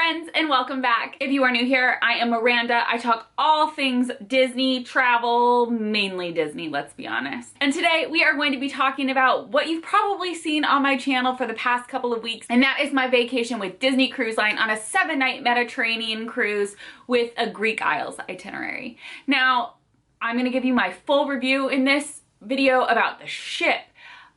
friends, and welcome back. If you are new here, I am Miranda. I talk all things Disney, travel, mainly Disney, let's be honest. And today we are going to be talking about what you've probably seen on my channel for the past couple of weeks, and that is my vacation with Disney Cruise Line on a 7-night Mediterranean cruise with a Greek Isles itinerary. Now, I'm going to give you my full review in this video about the ship,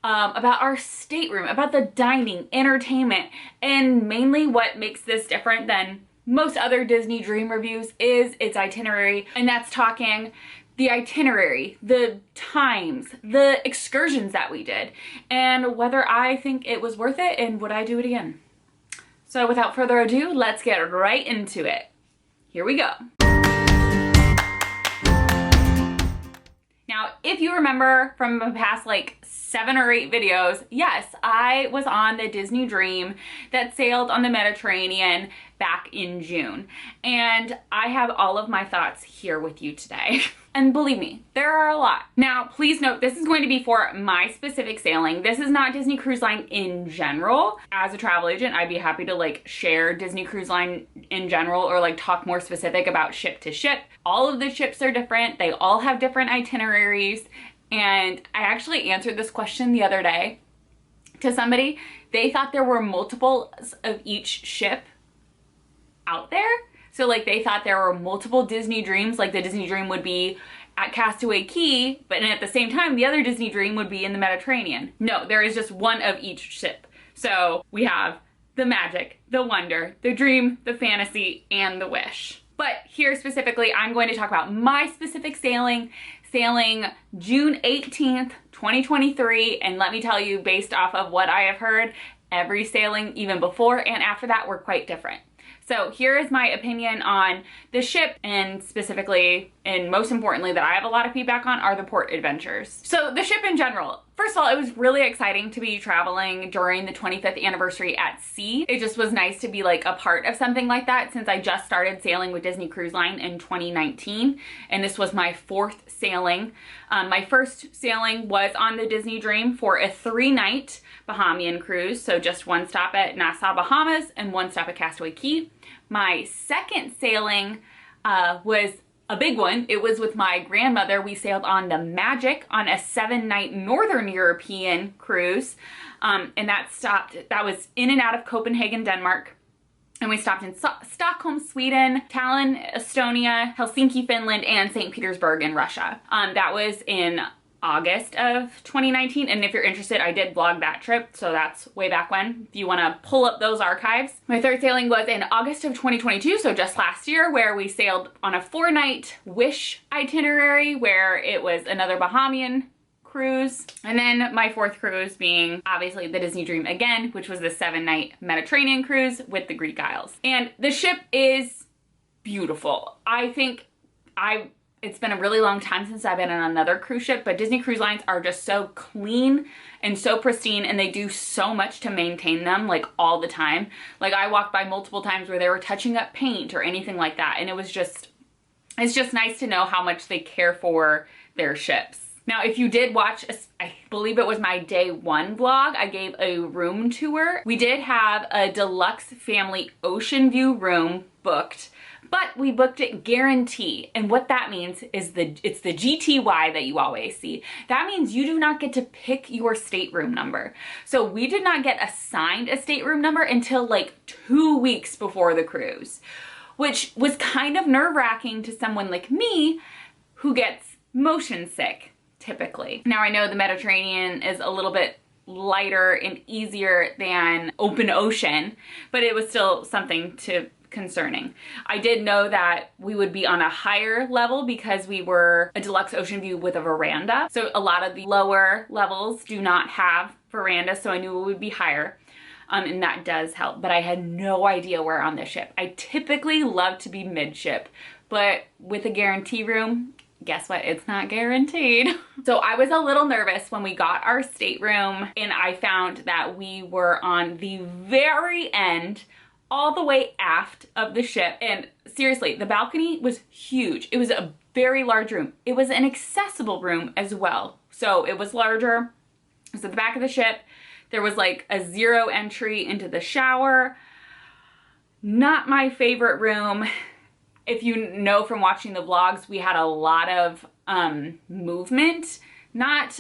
about our stateroom, about the dining, entertainment, and mainly what makes this different than most other Disney Dream reviews is its itinerary. And that's talking the itinerary, the times, the excursions that we did, and whether I think it was worth it and would I do it again. So without further ado, let's get right into it. Here we go. Now, if you remember from the past like 7 or 8 videos, yes, I was on the Disney Dream that sailed on the Mediterranean back in June. And I have all of my thoughts here with you today. And believe me, there are a lot. Now, please note, this is going to be for my specific sailing. This is not Disney Cruise Line in general. As a travel agent, I'd be happy to like share Disney Cruise Line in general or like talk more specific about ship to ship. All of the ships are different. They all have different itineraries. And I actually answered this question the other day to somebody. They thought there were multiples of each ship out there. So like they thought there were multiple Disney Dreams, like the Disney Dream would be at Castaway Cay, but at the same time, the other Disney Dream would be in the Mediterranean. No, there is just one of each ship. So we have the Magic, the Wonder, the Dream, the Fantasy, and the Wish. But here specifically, I'm going to talk about my specific sailing June 18th, 2023. And let me tell you, based off of what I have heard, every sailing even before and after that were quite different. So here is my opinion on the ship, and specifically, and most importantly, that I have a lot of feedback on, are the port adventures. So the ship in general, first of all, it was really exciting to be traveling during the 25th anniversary at sea. It just was nice to be like a part of something like that, since I just started sailing with Disney Cruise Line in 2019, and this was my 4th sailing. My first sailing was on the Disney Dream for a 3-night Bahamian cruise, so just 1 stop at Nassau, Bahamas, and 1 stop at Castaway Cay. My second sailing was a big one. It was with my grandmother. We sailed on the Magic on a 7-night Northern European cruise, and that was in and out of Copenhagen, Denmark. And we stopped in Stockholm, Sweden, Tallinn, Estonia, Helsinki, Finland, and St. Petersburg in Russia. That was in August of 2019, and if you're interested, I did vlog that trip, so that's way back when, if you want to pull up those archives. My third sailing was in August of 2022, so just last year, where we sailed on a 4-night Wish itinerary, where it was another Bahamian cruise. And then my 4th cruise being obviously the Disney Dream again, which was the 7-night Mediterranean cruise with the Greek Isles. And the ship is beautiful. I think it's been a really long time since I've been on another cruise ship, but Disney Cruise Lines are just so clean and so pristine, and they do so much to maintain them like all the time. Like I walked by multiple times where they were touching up paint or anything like that, and it's just nice to know how much they care for their ships. Now, if you did watch, I believe it was my day 1 vlog, I gave a room tour. We did have a deluxe family ocean view room booked, but we booked it guarantee. And what that means is it's the GTY that you always see. That means you do not get to pick your stateroom number. So we did not get assigned a stateroom number until like 2 weeks before the cruise, which was kind of nerve-wracking to someone like me who gets motion sick typically. Now, I know the Mediterranean is a little bit lighter and easier than open ocean, but it was still something concerning. I did know that we would be on a higher level because we were a deluxe ocean view with a veranda. So a lot of the lower levels do not have verandas, so I knew it would be higher. And that does help, but I had no idea where on the ship. I typically love to be midship, but with a guarantee room, guess what? It's not guaranteed. So I was a little nervous when we got our stateroom, and I found that we were on the very end, all the way aft of the ship. And seriously, the balcony was huge. It was a very large room. It was an accessible room as well. So it was larger. It was at the back of the ship. There was like a 0 entry into the shower. Not my favorite room. If you know from watching the vlogs, we had a lot of movement. Not,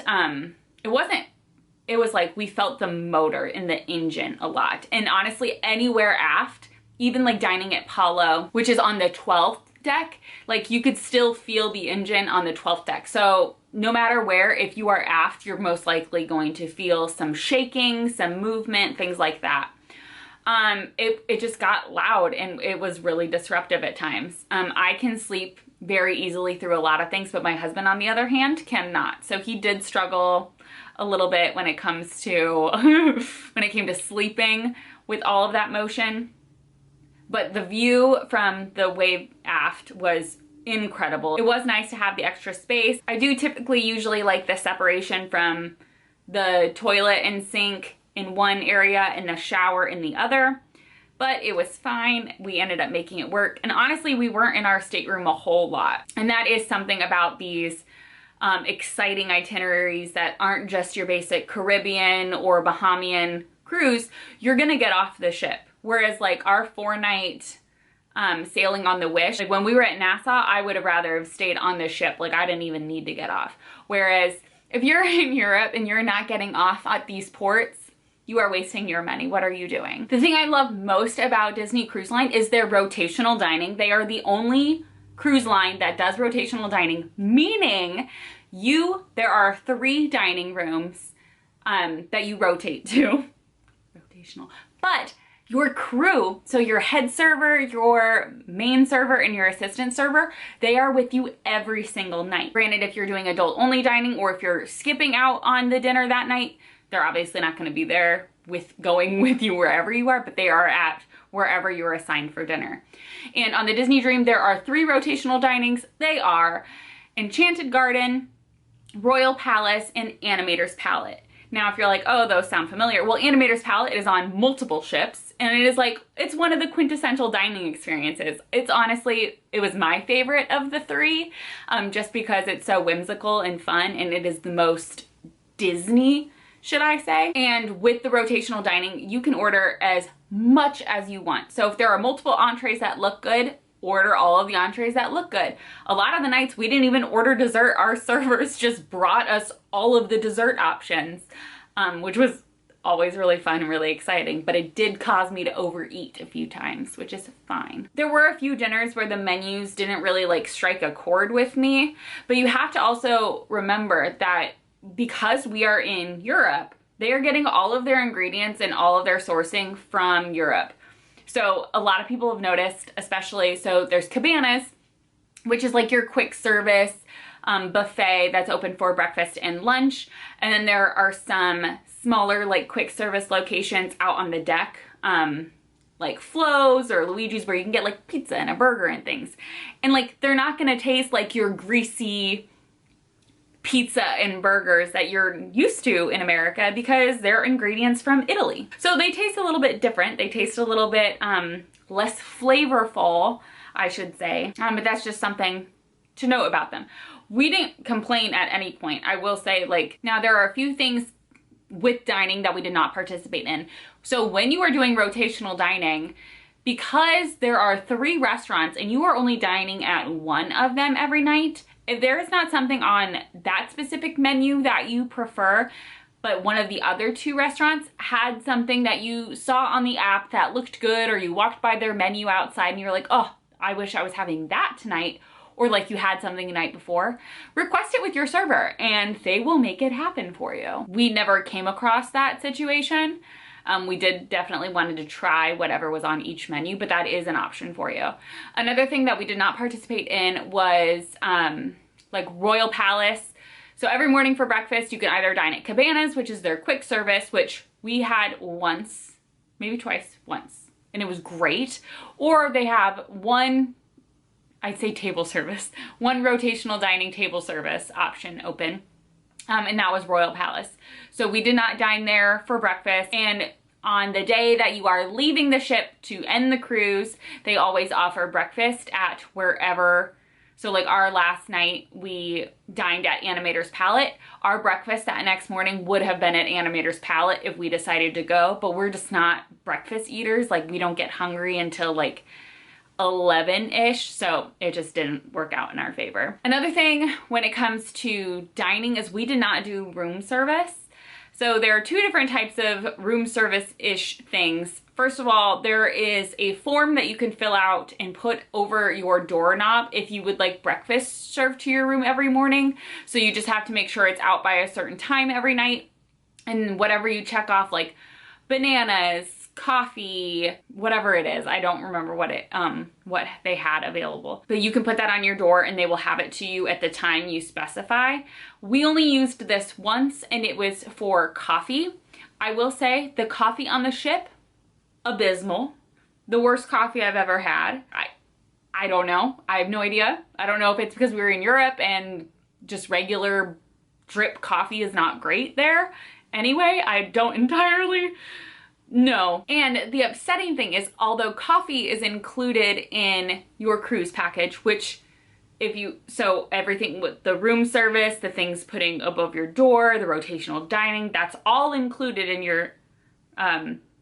it was like we felt the motor in the engine a lot. And honestly, anywhere aft, even like dining at Palo, which is on the 12th deck, like you could still feel the engine on the 12th deck. So no matter where, if you are aft, you're most likely going to feel some shaking, some movement, things like that. It just got loud and it was really disruptive at times. I can sleep very easily through a lot of things, but my husband, on the other hand, cannot. So he did struggle a little bit when it comes to, when it came to sleeping with all of that motion. But the view from the way aft was incredible. It was nice to have the extra space. I do typically usually like the separation from the toilet and sink in one area and the shower in the other, but it was fine. We ended up making it work. And honestly, we weren't in our stateroom a whole lot. And that is something about these exciting itineraries that aren't just your basic Caribbean or Bahamian cruise. You're gonna get off the ship. Whereas like our 4-night sailing on the Wish, like when we were at Nassau, I would have rather have stayed on the ship. Like I didn't even need to get off. Whereas if you're in Europe and you're not getting off at these ports, you are wasting your money. What are you doing? The thing I love most about Disney Cruise Line is their rotational dining. They are the only cruise line that does rotational dining, meaning there are 3 dining rooms that you rotate to. Rotational. But your crew, so your head server, your main server, and your assistant server, they are with you every single night. Granted, if you're doing adult only dining or if you're skipping out on the dinner that night, they're obviously not going to be there going with you wherever you are, but they are at wherever you're assigned for dinner. And on the Disney Dream, there are 3 rotational dinings. They are Enchanted Garden, Royal Palace, and Animator's Palette. Now, if you're like, oh, those sound familiar. Well, Animator's Palette is on multiple ships, and it is like, it's one of the quintessential dining experiences. It's honestly, it was my favorite of the 3, just because it's so whimsical and fun, and it is the most Disney, should I say. And with the rotational dining, you can order as much as you want. So if there are multiple entrees that look good, order all of the entrees that look good. A lot of the nights we didn't even order dessert. Our servers just brought us all of the dessert options, which was always really fun and really exciting, but it did cause me to overeat a few times, which is fine. There were a few dinners where the menus didn't really like strike a chord with me, but you have to also remember that because we are in Europe, they are getting all of their ingredients and all of their sourcing from Europe. So a lot of people have noticed, especially, so there's Cabanas, which is like your quick service buffet that's open for breakfast and lunch. And then there are some smaller like quick service locations out on the deck, like Flo's or Luigi's, where you can get like pizza and a burger and things. And like, they're not gonna taste like your greasy pizza and burgers that you're used to in America because they're ingredients from Italy. So they taste a little bit different. They taste a little bit less flavorful, I should say. But that's just something to note about them. We didn't complain at any point. I will say, like, now there are a few things with dining that we did not participate in. So when you are doing rotational dining, because there are 3 restaurants and you are only dining at one of them every night, if there is not something on that specific menu that you prefer, but one of the other 2 restaurants had something that you saw on the app that looked good, or you walked by their menu outside and you're like, oh, I wish I was having that tonight, or like you had something the night before, request it with your server and they will make it happen for you. We never came across that situation. We did definitely wanted to try whatever was on each menu, but that is an option for you. Another thing that we did not participate in was like Royal Palace. So every morning for breakfast, you can either dine at Cabanas, which is their quick service, which we had once, maybe twice, once, and it was great. Or they have one, I'd say table service, one rotational dining table service option open. And that was Royal Palace. So we did not dine there for breakfast. And on the day that you are leaving the ship to end the cruise, they always offer breakfast at wherever. So like our last night, we dined at Animator's Palette. Our breakfast that next morning would have been at Animator's Palette if we decided to go, but we're just not breakfast eaters. Like we don't get hungry until like 11-ish, so it just didn't work out in our favor. Another thing when it comes to dining is we did not do room service. So there are two different types of room service-ish things. First of all, there is a form that you can fill out and put over your doorknob if you would like breakfast served to your room every morning. So you just have to make sure it's out by a certain time every night. And whatever you check off, like bananas, coffee, whatever it is. I don't remember what they had available. But you can put that on your door and they will have it to you at the time you specify. We only used this once and it was for coffee. I will say the coffee on the ship, abysmal. The worst coffee I've ever had. I don't know. I have no idea. I don't know if it's because we were in Europe and just regular drip coffee is not great there. Anyway, I don't entirely know. And the upsetting thing is, although coffee is included in your cruise package, which so everything with the room service, the things putting above your door, the rotational dining, that's all included in your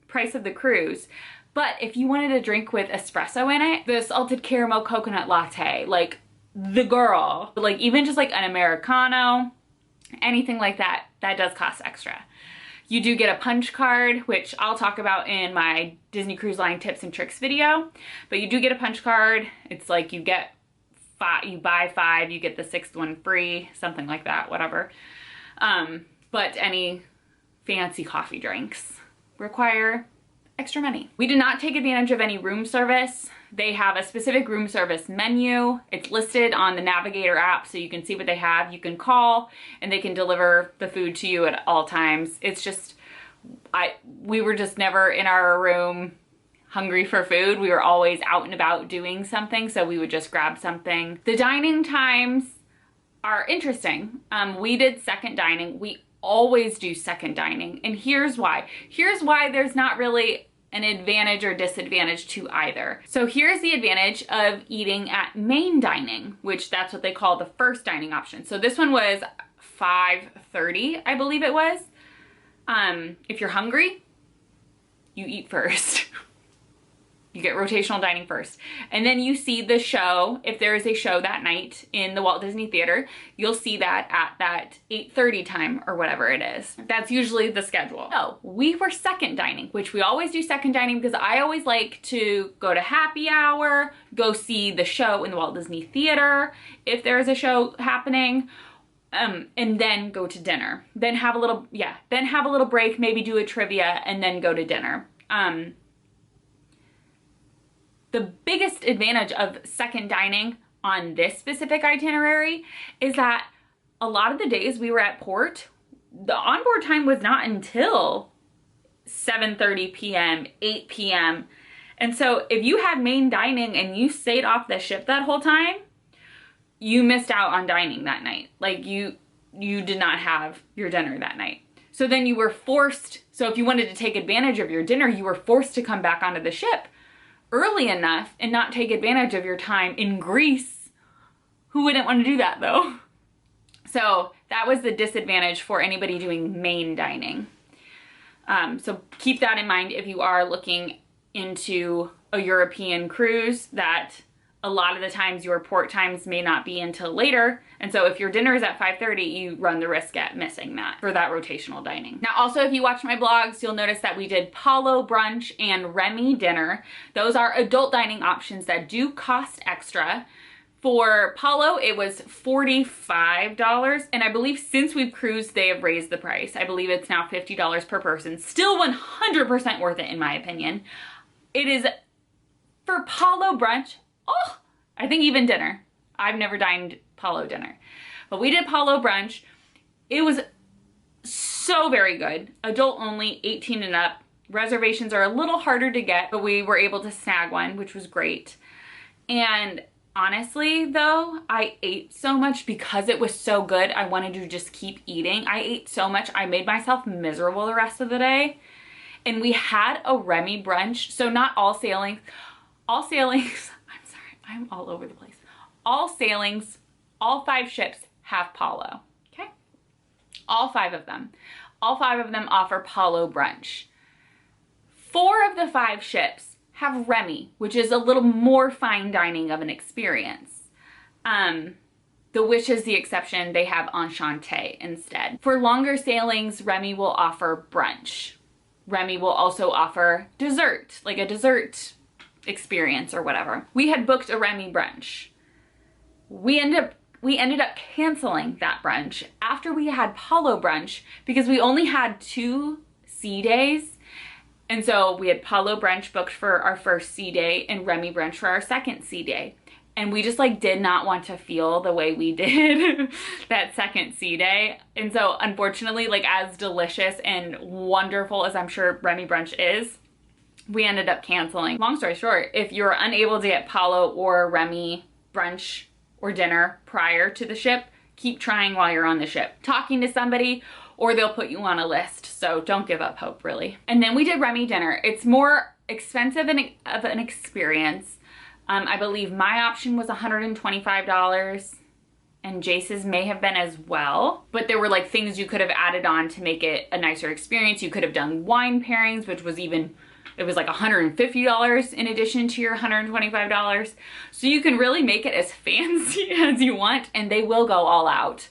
price of the cruise. But if you wanted a drink with espresso in it, the salted caramel coconut latte, like the girl, like even just like an Americano, anything like that, that does cost extra. You do get a punch card, which I'll talk about in my Disney Cruise Line tips and tricks video, but you do get a punch card. It's like you get you buy 5, you get the 6th one free, something like that, whatever. But any fancy coffee drinks require extra money. We did not take advantage of any room service. They have a specific room service menu. It's listed on the Navigator app so you can see what they have. You can call and they can deliver the food to you at all times. It's just, we were just never in our room hungry for food. We were always out and about doing something, so we would just grab something. The dining times are interesting. We did second dining. We always do second dining, and here's why. Here's why there's not really an advantage or disadvantage to either. So here's the advantage of eating at main dining, which that's what they call the first dining option. So this one was $5.30, I believe it was. If you're hungry, you eat first. You get rotational dining first. And then you see the show. If there is a show that night in the Walt Disney Theater, you'll see that at that 8:30 time or whatever it is. That's usually the schedule. So we were second dining, which we always do second dining because I always like to go to happy hour, go see the show in the Walt Disney Theater if there's a show happening, and then go to dinner. Then have a little break, maybe do a trivia, and then go to dinner. The biggest advantage of second dining on this specific itinerary is that a lot of the days we were at port, the onboard time was not until 7:30 p.m., 8 p.m. And so if you had main dining and you stayed off the ship that whole time, you missed out on dining that night. Like you did not have your dinner that night. So then you were forced, so if you wanted to take advantage of your dinner, you were forced to come back onto the ship early enough and not take advantage of your time in Greece. Who wouldn't want to do that though? So that was the disadvantage for anybody doing main dining. So keep that in mind if you are looking into a European cruise, that a lot of the times your port times may not be until later. And so if your dinner is at 5:30, you run the risk at missing that for that rotational dining. Now, also, if you watch my blogs, you'll notice that we did Palo brunch and Remy dinner. Those are adult dining options that do cost extra. For Palo, it was $45, and I believe since we've cruised, they have raised the price. I believe it's now $50 per person. Still 100% worth it, in my opinion. It is, for Palo brunch, oh, I think even dinner. I've never dined Palo dinner, but we did Palo brunch. It was so very good. Adult only, 18 and up. Reservations are a little harder to get, but we were able to snag one, which was great. And honestly though, I ate so much because it was so good. I wanted to just keep eating. I ate so much, I made myself miserable the rest of the day. And we had a Remy brunch, so not all sailings, I'm sorry, I'm all over the place. all sailings, all 5 ships have Palo, okay? All 5 of them. All 5 of them offer Palo brunch. 4 of the 5 ships have Remy, which is a little more fine dining of an experience. The Wish is the exception. They have Enchanté instead. For longer sailings, Remy will offer brunch. Remy will also offer dessert, like a dessert experience or whatever. We had booked a Remy brunch. We ended up canceling that brunch after we had Palo brunch because we only had 2 sea days. And so we had Palo brunch booked for our first sea day and Remy brunch for our second sea day. And we just like did not want to feel the way we did that second sea day. And so unfortunately, like as delicious and wonderful as I'm sure Remy brunch is, we ended up canceling. Long story short, if you're unable to get Palo or Remy brunch or dinner prior to the ship, keep trying while you're on the ship. Talking to somebody or they'll put you on a list. So don't give up hope, really. And then we did Remy dinner. It's more expensive of an experience. I believe my option was $125 and Jace's may have been as well. But there were like things you could have added on to make it a nicer experience. You could have done wine pairings, which was even, it was like $150 in addition to your $125. So you can really make it as fancy as you want and they will go all out.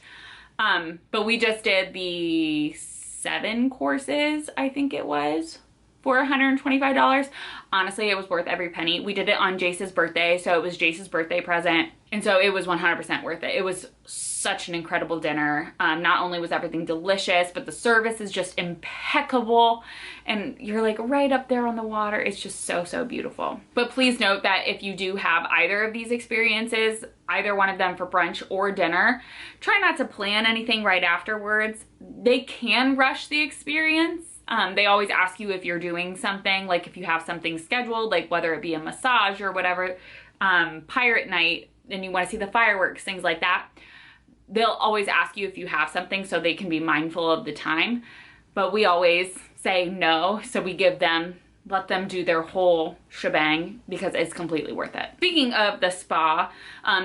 But we just did the 7 courses, I think it was, for $125. Honestly, it was worth every penny. We did it on Jace's birthday, so it was Jace's birthday present. And so it was 100% worth it. It was such an incredible dinner. Not only was everything delicious, but the service is just impeccable. And you're like right up there on the water. It's just so, so beautiful. But please note that if you do have either of these experiences, either one of them for brunch or dinner, try not to plan anything right afterwards. They can rush the experience. They always ask you if you're doing something, like if you have something scheduled, like whether it be a massage or whatever, pirate night, and you want to see the fireworks, things like that. They'll always ask you if you have something so they can be mindful of the time. But we always say no, so we let them do their whole shebang because it's completely worth it. Speaking of the spa,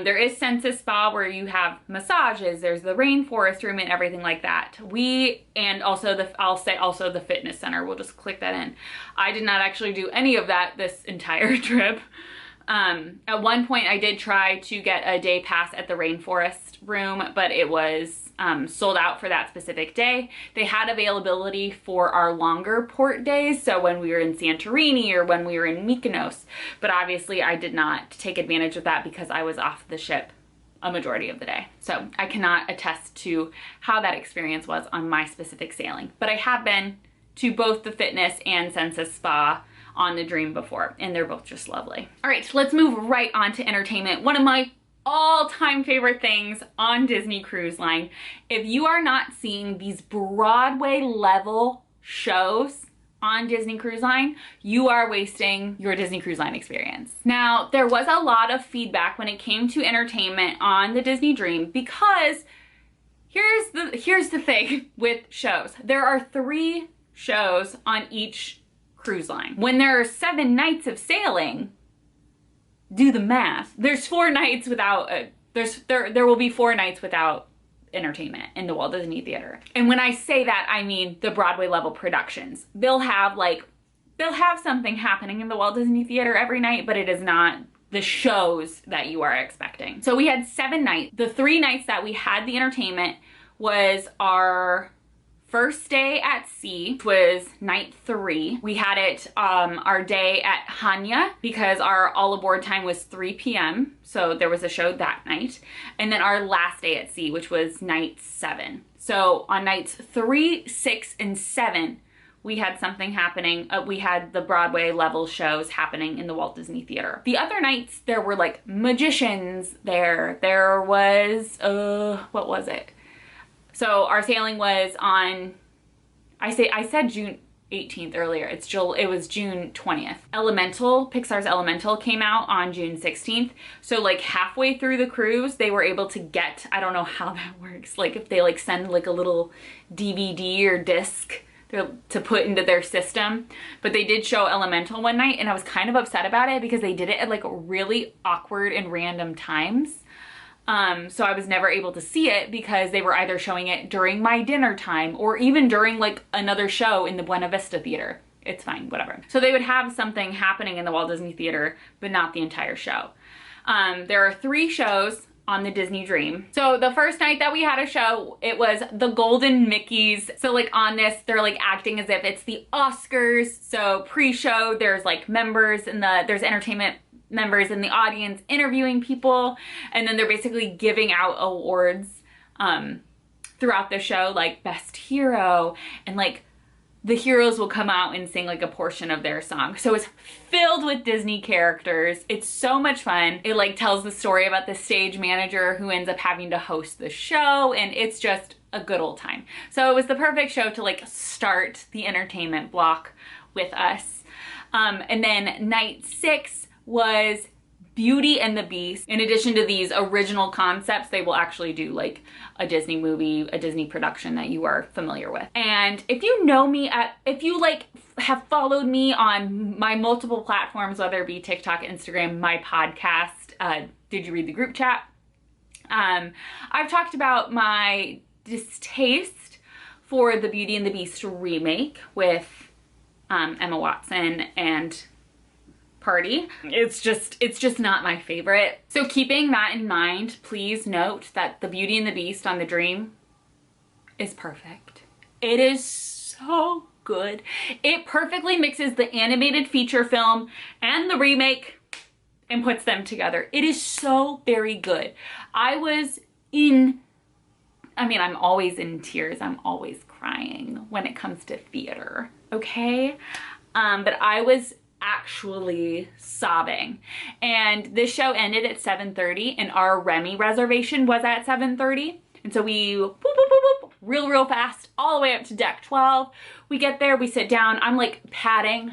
there is Senses Spa where you have massages, there's the rainforest room and everything like that. And also I'll say also the fitness center, we'll just click that in. I did not actually do any of that this entire trip. At one point I did try to get a day pass at the rainforest room, but it was sold out for that specific day. They had availability for our longer port days, so when we were in Santorini or when we were in Mykonos, but obviously I did not take advantage of that because I was off the ship a majority of the day. So I cannot attest to how that experience was on my specific sailing, but I have been to both the fitness and Senses Spa on the Dream before, and they're both just lovely. All right, so let's move right on to entertainment. One of my all-time favorite things on Disney Cruise Line. If you are not seeing these Broadway level shows on Disney Cruise Line, you are wasting your Disney Cruise Line experience. Now, there was a lot of feedback when it came to entertainment on the Disney Dream because here's the thing with shows. There are 3 shows on each cruise line. When there are 7 nights of sailing, do the math. There's 4 nights without, there will be 4 nights without entertainment in the Walt Disney Theater. And when I say that, I mean the Broadway level productions. They'll have something happening in the Walt Disney Theater every night, but it is not the shows that you are expecting. So we had 7 nights. The 3 nights that we had the entertainment was our first day at sea, which was night 3. We had it our day at Hanya because our all aboard time was 3 p.m. So there was a show that night. And then our last day at sea, which was night 7. So on nights 3, 6, and 7, we had something happening. We had the Broadway level shows happening in the Walt Disney Theater. The other nights, there were like magicians there. There was, what was it? So our sailing was on, I said June 18th earlier. It was June 20th. Pixar's Elemental came out on June 16th. So like halfway through the cruise, they were able to get, I don't know how that works. Like if they like send like a little DVD or disc to put into their system. But they did show Elemental one night, and I was kind of upset about it because they did it at like really awkward and random times. So I was never able to see it because they were either showing it during my dinner time or even during like another show in the Buena Vista Theater. It's fine, whatever. So they would have something happening in the Walt Disney Theater, but not the entire show. There are 3 shows on the Disney Dream. So the first night that we had a show, it was the Golden Mickeys. So like on this, they're like acting as if it's the Oscars. So pre-show, there's like members and there's entertainment members in the audience interviewing people. And then they're basically giving out awards throughout the show, like Best Hero, and like the heroes will come out and sing like a portion of their song. So it's filled with Disney characters. It's so much fun. It like tells the story about the stage manager who ends up having to host the show, and it's just a good old time. So it was the perfect show to like start the entertainment block with us. And then night 6 was Beauty and the Beast. In addition to these original concepts, they will actually do like a Disney movie, a Disney production that you are familiar with. And if you know me, if you like have followed me on my multiple platforms, whether it be TikTok, Instagram, my podcast, Did You Read the Group Chat? I've talked about my distaste for the Beauty and the Beast remake with Emma Watson and Party. It's just not my favorite. So keeping that in mind, please note that the Beauty and the Beast on the Dream is perfect. It is so good. It perfectly mixes the animated feature film and the remake and puts them together. It is so very good. I'm always in tears. I'm always crying when it comes to theater, okay? But I was actually sobbing. And this show ended at 7:30 and our Remy reservation was at 7:30. And so we whoop, whoop, whoop, whoop, real fast all the way up to deck 12. We get there, we sit down. I'm like patting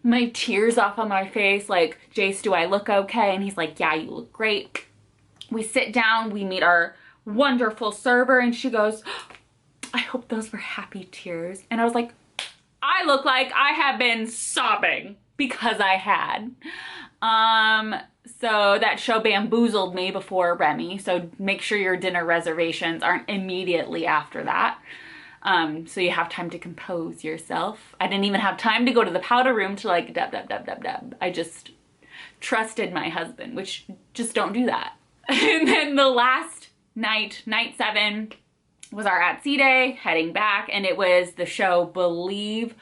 my tears off on my face like, Jace, do I look okay? And he's like, yeah, you look great. We sit down, we meet our wonderful server, and she goes, I hope those were happy tears. And I was like, I look like I have been sobbing, because I had. So that show bamboozled me before Remy. So make sure your dinner reservations aren't immediately after that. So you have time to compose yourself. I didn't even have time to go to the powder room to like dub. I just trusted my husband, which just don't do that. And then the last night, night 7, was our at-sea day, heading back, and it was the show Believe.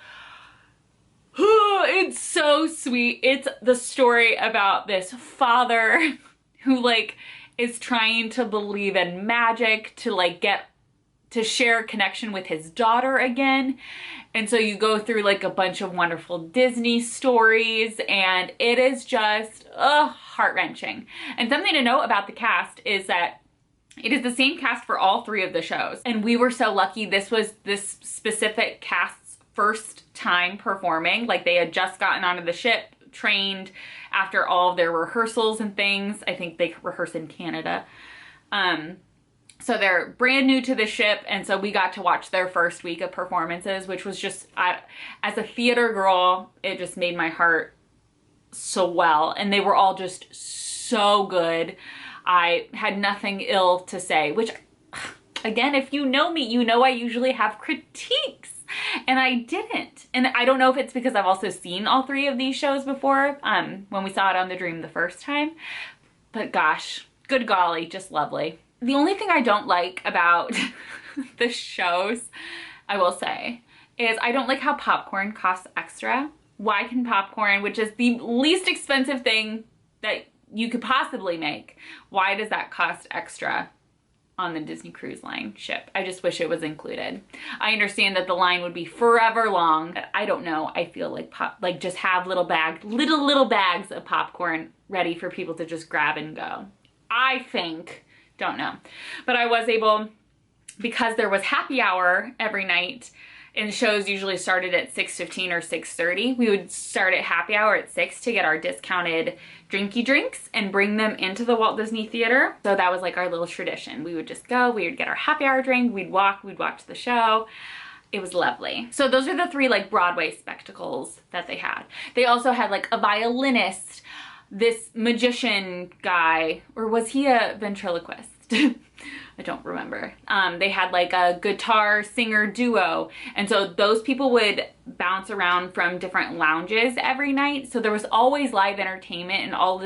It's so sweet. It's the story about this father who like is trying to believe in magic to like get to share a connection with his daughter again. And so you go through like a bunch of wonderful Disney stories, and it is just heart-wrenching. And something to note about the cast is that it is the same cast for all 3 of the shows. And we were so lucky. This was this specific cast's first time performing. Like they had just gotten onto the ship, trained after all of their rehearsals and things. I think they rehearse in Canada. So they're brand new to the ship. And so we got to watch their first week of performances, which was just, as a theater girl, it just made my heart swell. And they were all just so good. I had nothing ill to say, which again, if you know me, you know I usually have critiques. And I didn't. And I don't know if it's because I've also seen all 3 of these shows before, when we saw it on the Dream the first time. But gosh, good golly, just lovely. The only thing I don't like about the shows, I will say, is I don't like how popcorn costs extra. Why can popcorn, which is the least expensive thing that you could possibly make, why does that cost extra on the Disney Cruise Line ship? I just wish it was included. I understand that the line would be forever long. I don't know. I feel like just have little bags of popcorn ready for people to just grab and go. I think, don't know. But I was able, because there was happy hour every night, and shows usually started at 6:15 or 6:30. We would start at happy hour at 6 to get our discounted drinky drinks and bring them into the Walt Disney Theater. So that was like our little tradition. We would just go, we would get our happy hour drink, we'd watch the show. It was lovely. So those are the 3 like Broadway spectacles that they had. They also had like a violinist, this magician guy, or was he a ventriloquist? I don't remember. They had like a guitar singer duo. And so those people would bounce around from different lounges every night. So there was always live entertainment in all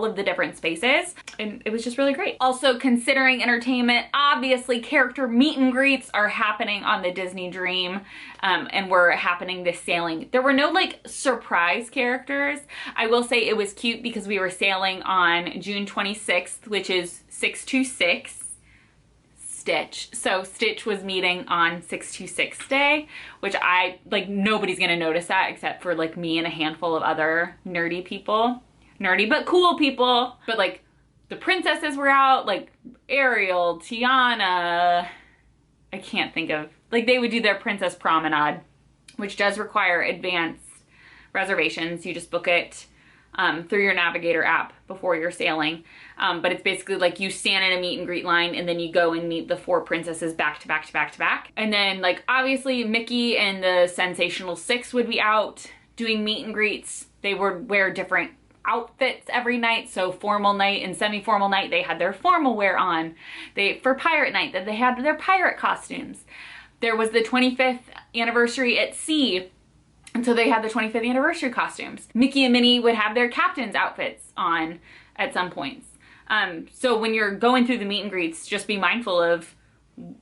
of the different spaces, and it was just really great. Also, considering entertainment, obviously character meet and greets are happening on the Disney Dream, and were happening this sailing. There were no like surprise characters. I will say it was cute because we were sailing on June 26th, which is 626 Stitch. So Stitch was meeting on 626 day, which I like, nobody's gonna notice that except for like me and a handful of other nerdy people. Nerdy but cool people. But like the princesses were out, like Ariel, Tiana, I can't think of, like they would do their princess promenade, which does require advanced reservations. You just book it through your Navigator app before you're sailing. But it's basically like you stand in a meet and greet line and then you go and meet the 4 princesses back to back to back to back. And then like obviously Mickey and the Sensational 6 would be out doing meet and greets. They would wear different outfits every night. So formal night and semi-formal night, they had their formal wear on. For pirate night, that they had their pirate costumes. There was the 25th anniversary at sea, and so they had the 25th anniversary costumes. Mickey and Minnie would have their captain's outfits on at some points. So when you're going through the meet and greets, just be mindful of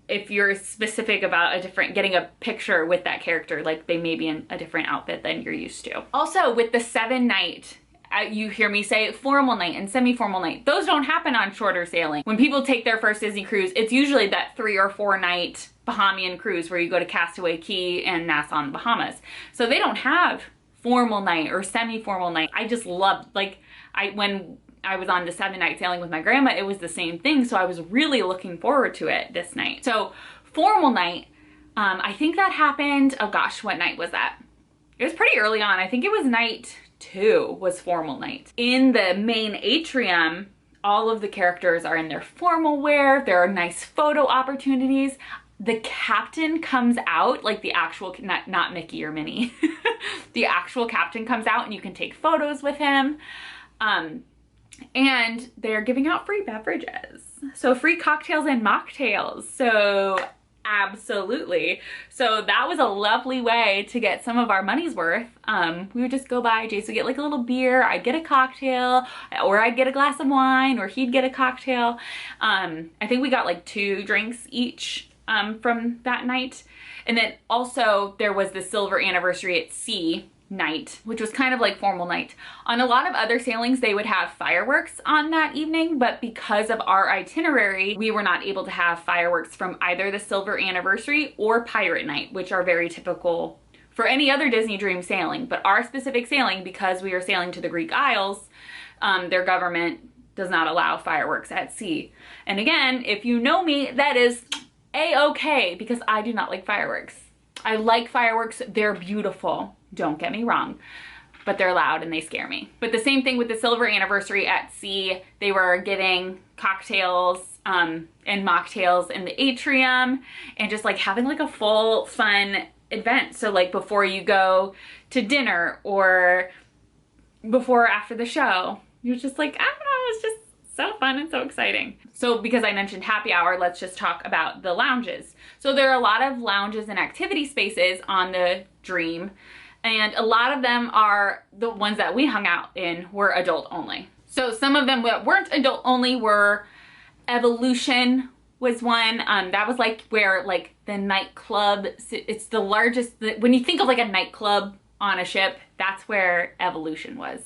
if you're specific about getting a picture with that character, like they may be in a different outfit than you're used to. Also with the 7 night, you hear me say formal night and semi-formal night. Those don't happen on shorter sailing. When people take their first Disney cruise, it's usually that 3 or 4 night Bahamian cruise where you go to Castaway Cay and Nassau in the Bahamas. So they don't have formal night or semi-formal night. I just loved, like, when I was on the 7 night sailing with my grandma, it was the same thing. So I was really looking forward to it this night. So formal night, I think that happened, oh gosh, what night was that? It was pretty early on. I think it was night 2 was formal night. In the main atrium, all of the characters are in their formal wear. There are nice photo opportunities. The captain comes out, like the actual, not Mickey or Minnie. The actual captain comes out and you can take photos with him. And they're giving out free beverages. So free cocktails and mocktails. So absolutely. So that was a lovely way to get some of our money's worth. We would just go by, Jace would get like a little beer, I'd get a cocktail, or I'd get a glass of wine, or he'd get a cocktail. I think we got like 2 drinks each from that night. And then also there was the silver anniversary at sea night, which was kind of like formal night. On a lot of other sailings, they would have fireworks on that evening, but because of our itinerary, we were not able to have fireworks from either the silver anniversary or pirate night, which are very typical for any other Disney Dream sailing. But our specific sailing, because we are sailing to the Greek Isles, their government does not allow fireworks at sea. And again, if you know me, that is a-okay, because I do not like fireworks. I like fireworks, they're beautiful. Don't get me wrong, but they're loud and they scare me. But the same thing with the silver anniversary at sea, they were giving cocktails and mocktails in the atrium and just like having like a full fun event. So like before you go to dinner or before or after the show, you're just like, I don't know, it's just so fun and so exciting. So because I mentioned happy hour, let's just talk about the lounges. So there are a lot of lounges and activity spaces on the Dream. And a lot of them are the ones that we hung out in were adult only. So some of them that weren't adult only were Evolution was one. That was like where like the nightclub, it's the largest, when you think of like a nightclub on a ship, that's where Evolution was.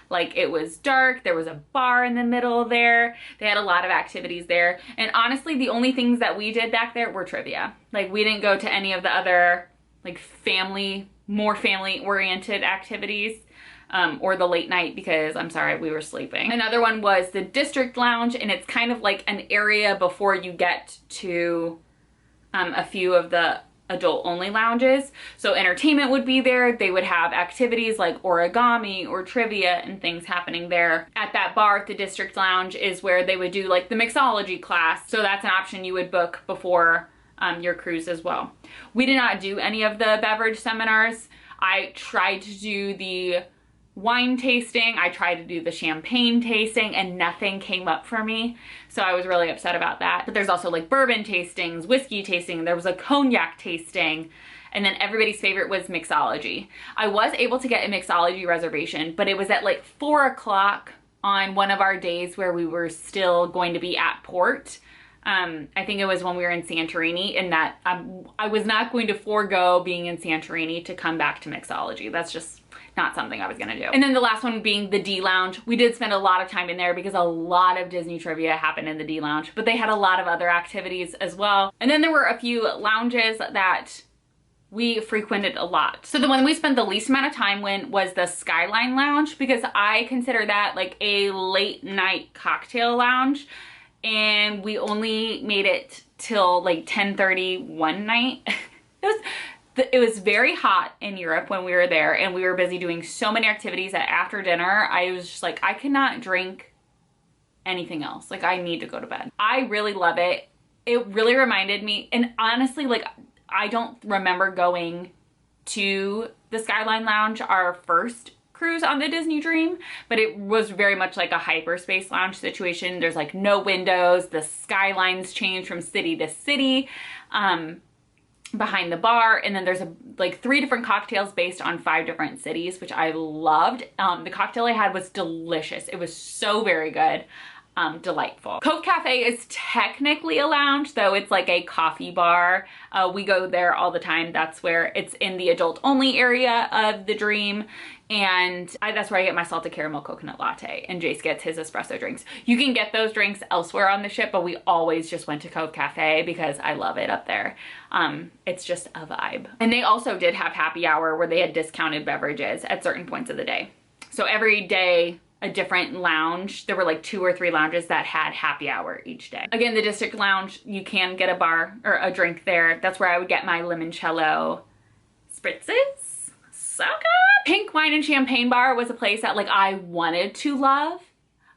Like it was dark, there was a bar in the middle there, they had a lot of activities there. And honestly, the only things that we did back there were trivia. Like we didn't go to any of the other like more family oriented activities or the late night because I'm sorry, we were sleeping. Another one was the District Lounge, and it's kind of like an area before you get to a few of the adult only lounges. So entertainment would be there. They would have activities like origami or trivia and things happening there. At that bar at the District Lounge is where they would do like the mixology class. So that's an option you would book before your cruise as well. We did not do any of the beverage seminars. I tried to do the wine tasting, I tried to do the champagne tasting, and nothing came up for me. So I was really upset about that. But there's also like bourbon tastings, whiskey tasting, there was a cognac tasting, and then everybody's favorite was mixology. I was able to get a mixology reservation, but it was at like 4 o'clock on one of our days where we were still going to be at port. I think it was when we were in Santorini, and that I was not going to forego being in Santorini to come back to mixology. That's just not something I was gonna do. And then the last one being the D Lounge. We did spend a lot of time in there because a lot of Disney trivia happened in the D Lounge, but they had a lot of other activities as well. And then there were a few lounges that we frequented a lot. So the one we spent the least amount of time in was the Skyline Lounge, because I consider that like a late night cocktail lounge, and we only made it till like 10:30 one night. It was very hot in Europe when we were there, and we were busy doing so many activities that after dinner, I was just like, I cannot drink anything else. Like, I need to go to bed. I really love it. It really reminded me, and honestly, like, I don't remember going to the Skyline Lounge our first cruise on the Disney Dream, but it was very much like a hyperspace lounge situation. There's like no windows, the skylines change from city to city behind the bar, and then there's like 3 different cocktails based on 5 different cities, which I loved. The cocktail I had was delicious. It was so very good. Delightful. Cove Cafe is technically a lounge, though it's like a coffee bar. We go there all the time. That's where it's in the adult only area of the Dream, and that's where I get my salted caramel coconut latte, and Jace gets his espresso drinks. You can get those drinks elsewhere on the ship, but we always just went to Cove Cafe because I love it up there. It's just a vibe. And they also did have happy hour where they had discounted beverages at certain points of the day. So every day, a different lounge. There were like 2 or 3 lounges that had happy hour each day. Again, the District Lounge, you can get a bar or a drink there. That's where I would get my limoncello spritzes. So good. Pink Wine and Champagne Bar was a place that like I wanted to love.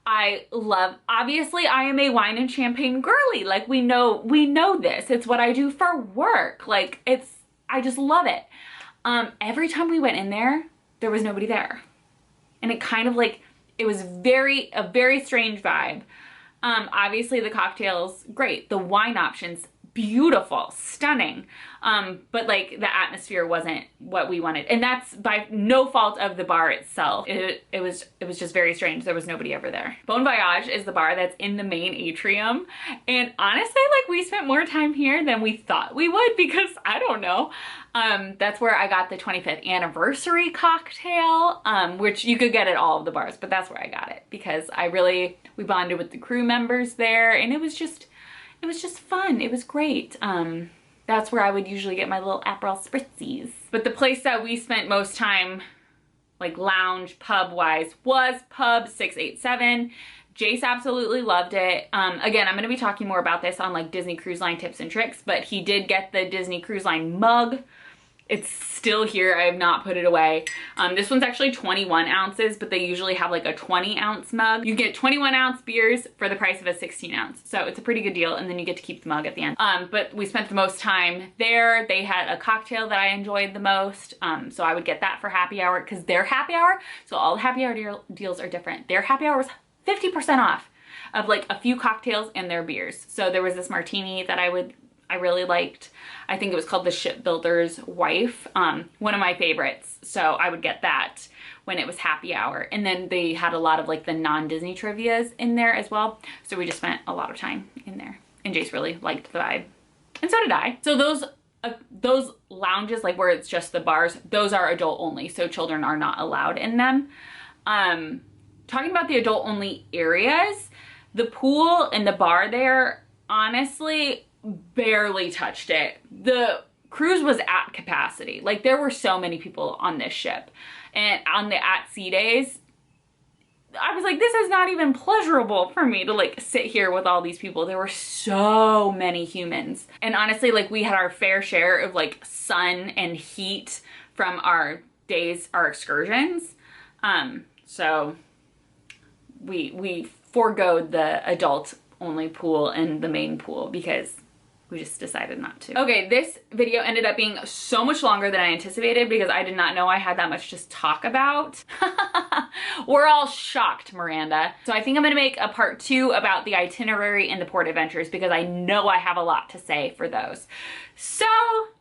Obviously I am a wine and champagne girly. Like we know this. It's what I do for work. Like I just love it. Every time we went in there was nobody there. And it kind of like, it was a very strange vibe. Obviously the cocktails, great. The wine options, beautiful, stunning. But like the atmosphere wasn't what we wanted. And that's by no fault of the bar itself. It was just very strange. There was nobody ever there. Bon Voyage is the bar that's in the main atrium. And honestly, like we spent more time here than we thought we would, because I don't know. That's where I got the 25th anniversary cocktail, which you could get at all of the bars, but that's where I got it because we bonded with the crew members there, and it was just fun. It was great. That's where I would usually get my little Aperol spritzies. But the place that we spent most time, like lounge, pub wise, was Pub 687. Jace absolutely loved it. Again, I'm going to be talking more about this on like Disney Cruise Line tips and tricks, but he did get the Disney Cruise Line mug. It's still here. I have not put it away. This one's actually 21 ounces, but they usually have like a 20-ounce mug. You get 21-ounce beers for the price of a 16-ounce. So it's a pretty good deal, and then you get to keep the mug at the end. But we spent the most time there. They had a cocktail that I enjoyed the most, so I would get that for happy hour, because their happy hour, so all the happy hour deals are different. Their happy hour was 50% off of like a few cocktails and their beers. So there was this martini that I really liked. I think it was called the Shipbuilder's Wife, one of my favorites. So I would get that when it was happy hour. And then they had a lot of like the non-Disney trivias in there as well. So we just spent a lot of time in there, and Jace really liked the vibe, and so did I. So those lounges, like where it's just the bars, those are adult only. So children are not allowed in them. Talking about the adult only areas, the pool and the bar there, honestly, barely touched it. The cruise was at capacity. Like there were so many people on this ship, and on the at sea days, I was like, this is not even pleasurable for me to like sit here with all these people. There were so many humans, and honestly, like we had our fair share of like sun and heat from our excursions. So we forgoed the adult only pool and the main pool because we just decided not to. Okay, this video ended up being so much longer than I anticipated because I did not know I had that much to talk about. We're all shocked, Miranda. So I think I'm gonna make a part 2 about the itinerary and the port adventures because I know I have a lot to say for those. So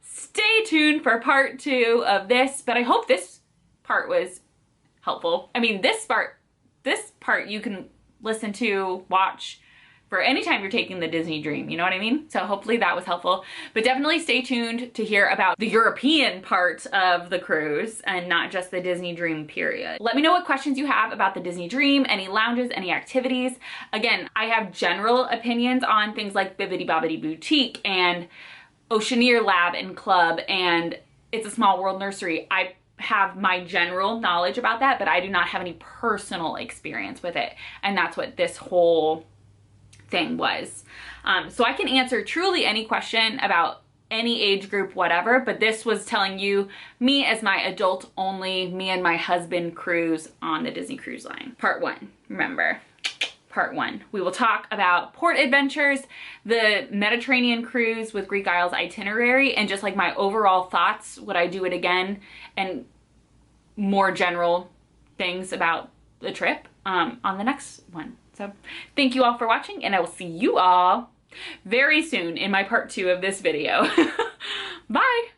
stay tuned for part 2 of this, but I hope this part was helpful. I mean, this part you can listen to, watch, for any time you're taking the Disney Dream, you know what I mean? So hopefully that was helpful, but definitely stay tuned to hear about the European part of the cruise and not just the Disney Dream period. Let me know what questions you have about the Disney Dream, any lounges, any activities. Again, I have general opinions on things like Bibbidi Bobbidi Boutique and Oceaneer Lab and Club and It's a Small World Nursery. I have my general knowledge about that, but I do not have any personal experience with it. And that's what this whole thing was. So I can answer truly any question about any age group, whatever, but this was telling you me as my adult only, me and my husband cruise on the Disney Cruise Line. Part 1, remember, part 1. We will talk about port adventures, the Mediterranean cruise with Greek Isles itinerary, and just like my overall thoughts, would I do it again, and more general things about the trip on the next one. So thank you all for watching, and I will see you all very soon in my part 2 of this video. Bye!